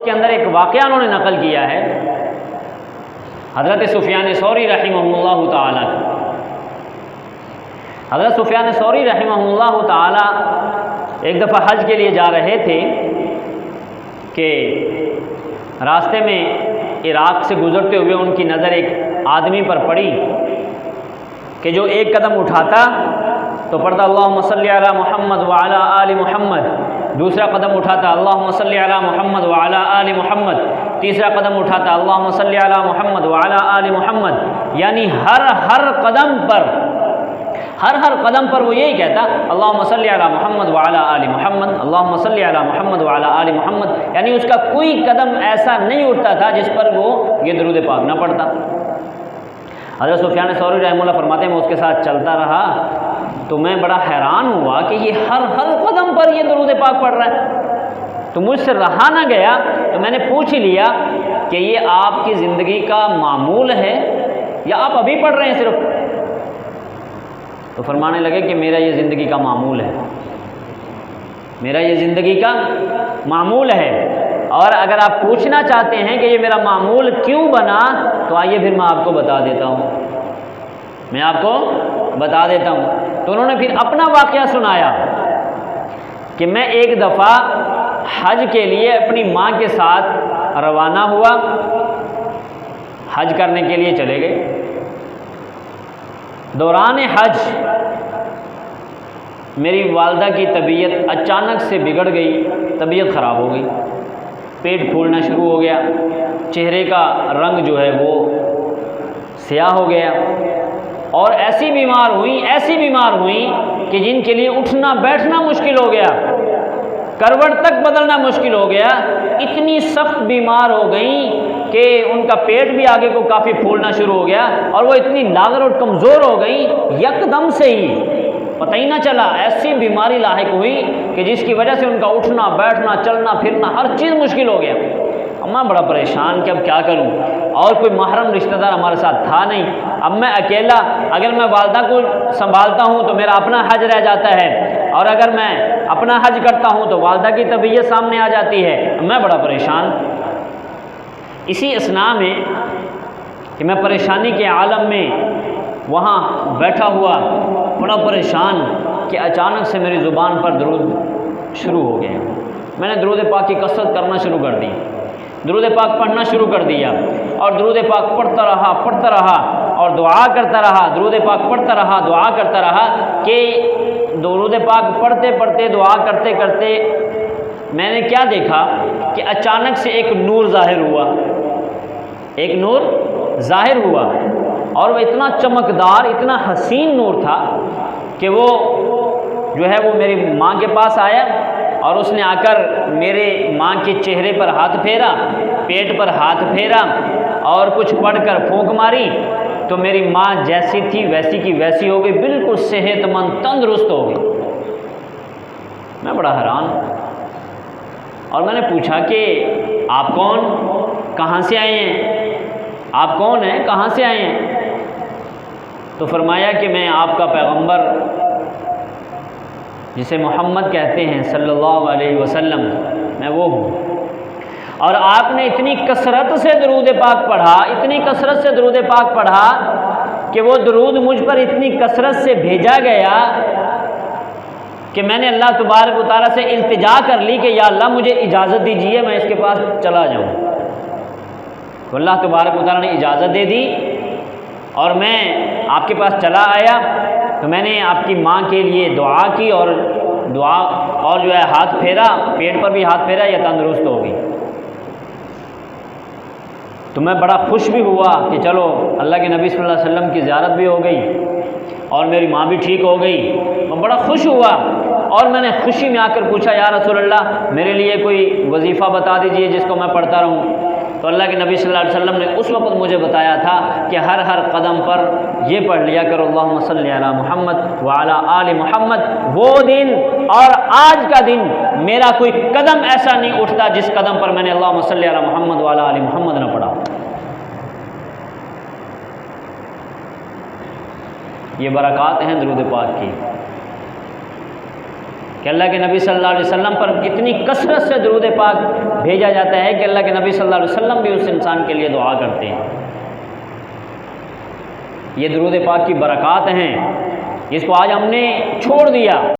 کے اندر ایک واقعہ انہوں نے نقل کیا ہے حضرت سفیان ثوری رحمہ اللہ تعالیٰ. حضرت سفیان ثوری رحمہ اللہ تعالیٰ ایک دفعہ حج کے لیے جا رہے تھے کہ راستے میں عراق سے گزرتے ہوئے ان کی نظر ایک آدمی پر پڑی کہ جو ایک قدم اٹھاتا تو پڑھتا اللہم صلی علی محمد وعلی آل محمد، دوسرا قدم اٹھاتا اللہم صلی علی محمد وعلی آل محمد، تیسرا قدم اٹھاتا اللہم صلی علی محمد وعلی آل محمد. یعنی ہر قدم پر وہ یہی کہتا اللہم صلی علی محمد وعلی آل محمد، اللہم صلی علی محمد وعلی آل محمد. یعنی اس کا کوئی قدم ایسا نہیں اٹھتا تھا جس پر وہ یہ درود پاک نہ پڑھتا. حضرت سفیان ثوری رحمہ اللہ فرماتے ہیں میں اس کے ساتھ چلتا رہا تو میں بڑا حیران ہوا کہ یہ ہر قدم پر یہ درود پاک پڑھ رہا ہے. تو مجھ سے رہا نہ گیا تو میں نے پوچھ لیا کہ یہ آپ کی زندگی کا معمول ہے یا آپ ابھی پڑھ رہے ہیں صرف؟ تو فرمانے لگے کہ میرا یہ زندگی کا معمول ہے، میرا یہ زندگی کا معمول ہے. اور اگر آپ پوچھنا چاہتے ہیں کہ یہ میرا معمول کیوں بنا تو آئیے پھر میں آپ کو بتا دیتا ہوں، میں آپ کو بتا دیتا ہوں. تو انہوں نے پھر اپنا واقعہ سنایا کہ میں ایک دفعہ حج کے لیے اپنی ماں کے ساتھ روانہ ہوا، حج کرنے کے لیے چلے گئے. دوران حج میری والدہ کی طبیعت اچانک سے بگڑ گئی، طبیعت خراب ہو گئی، پیٹ پھولنا شروع ہو گیا، چہرے کا رنگ جو ہے وہ سیاہ ہو گیا، اور ایسی بیمار ہوئیں کہ جن کے لیے اٹھنا بیٹھنا مشکل ہو گیا، کروٹ تک بدلنا مشکل ہو گیا. اتنی سخت بیمار ہو گئیں کہ ان کا پیٹ بھی آگے کو کافی پھولنا شروع ہو گیا، اور وہ اتنی لاغر اور کمزور ہو گئیں یکدم سے ہی پتہ ہی نہ چلا. ایسی بیماری لاحق ہوئی کہ جس کی وجہ سے ان کا اٹھنا بیٹھنا چلنا پھرنا ہر چیز مشکل ہو گیا. میں بڑا پریشان کہ اب کیا کروں، اور کوئی محرم رشتہ دار ہمارے ساتھ تھا نہیں. اب میں اکیلا، اگر میں والدہ کو سنبھالتا ہوں تو میرا اپنا حج رہ جاتا ہے، اور اگر میں اپنا حج کرتا ہوں تو والدہ کی طبیعت سامنے آ جاتی ہے. میں بڑا پریشان. اسی اثناء میں کہ میں پریشانی کے عالم میں وہاں بیٹھا ہوا بڑا پریشان کہ اچانک سے میری زبان پر درود شروع ہو گیا. میں نے درود پاک کی کثرت کرنا شروع کر دی، درود پاک پڑھنا شروع کر دیا، اور درود پاک پڑھتا رہا اور دعا کرتا رہا، درود پاک پڑھتا رہا دعا کرتا رہا کہ درود پاک پڑھتے پڑھتے دعا کرتے کرتے میں نے کیا دیکھا کہ اچانک سے ایک نور ظاہر ہوا، اور وہ اتنا چمکدار اتنا حسین نور تھا کہ وہ جو ہے وہ میری ماں کے پاس آیا، اور اس نے آ کر میرے ماں کے چہرے پر ہاتھ پھیرا، پیٹ پر ہاتھ پھیرا، اور کچھ پڑھ کر پھونک ماری تو میری ماں جیسی تھی ویسی کی ویسی ہو گئی، بالکل صحت مند تندرست ہو گئی. میں بڑا حیران، اور میں نے پوچھا کہ آپ کون، کہاں سے آئے ہیں، آپ کون ہیں، کہاں سے آئے ہیں؟ تو فرمایا کہ میں آپ کا پیغمبر جسے محمد کہتے ہیں صلی اللہ علیہ وسلم، میں وہ ہوں. اور آپ نے اتنی کثرت سے درود پاک پڑھا، اتنی کثرت سے درود پاک پڑھا کہ وہ درود مجھ پر اتنی کثرت سے بھیجا گیا کہ میں نے اللہ تبارک و تعالیٰ سے التجا کر لی کہ یا اللہ مجھے اجازت دیجیے میں اس کے پاس چلا جاؤں. تو اللہ تبارک و تعالیٰ نے اجازت دے دی، اور میں آپ کے پاس چلا آیا. تو میں نے آپ کی ماں کے لیے دعا کی، اور جو ہے ہاتھ پھیرا، پیٹ پر بھی ہاتھ پھیرا، یا تندرست ہو گئی. تو میں بڑا خوش بھی ہوا کہ چلو اللہ کے نبی صلی اللہ علیہ وسلم کی زیارت بھی ہو گئی اور میری ماں بھی ٹھیک ہو گئی. میں بڑا خوش ہوا، اور میں نے خوشی میں آ کر پوچھا یا رسول اللہ میرے لیے کوئی وظیفہ بتا دیجئے جس کو میں پڑھتا رہوں. تو اللہ کے نبی صلی اللہ علیہ وسلم نے اس وقت مجھے بتایا تھا کہ ہر قدم پر یہ پڑھ لیا کرو اللہم صلی علی محمد وعلی آل محمد. وہ دن اور آج کا دن میرا کوئی قدم ایسا نہیں اٹھتا جس قدم پر میں نے اللہم صلی علی محمد وعلی آل محمد نہ پڑھا. یہ برکات ہیں درود پاک کی. کہ اللہ کے نبی صلی اللہ علیہ وسلم پر اتنی کثرت سے درود پاک بھیجا جاتا ہے کہ اللہ کے نبی صلی اللہ علیہ وسلم بھی اس انسان کے لیے دعا کرتے ہیں۔ یہ درود پاک کی برکات ہیں، جس کو آج ہم نے چھوڑ دیا۔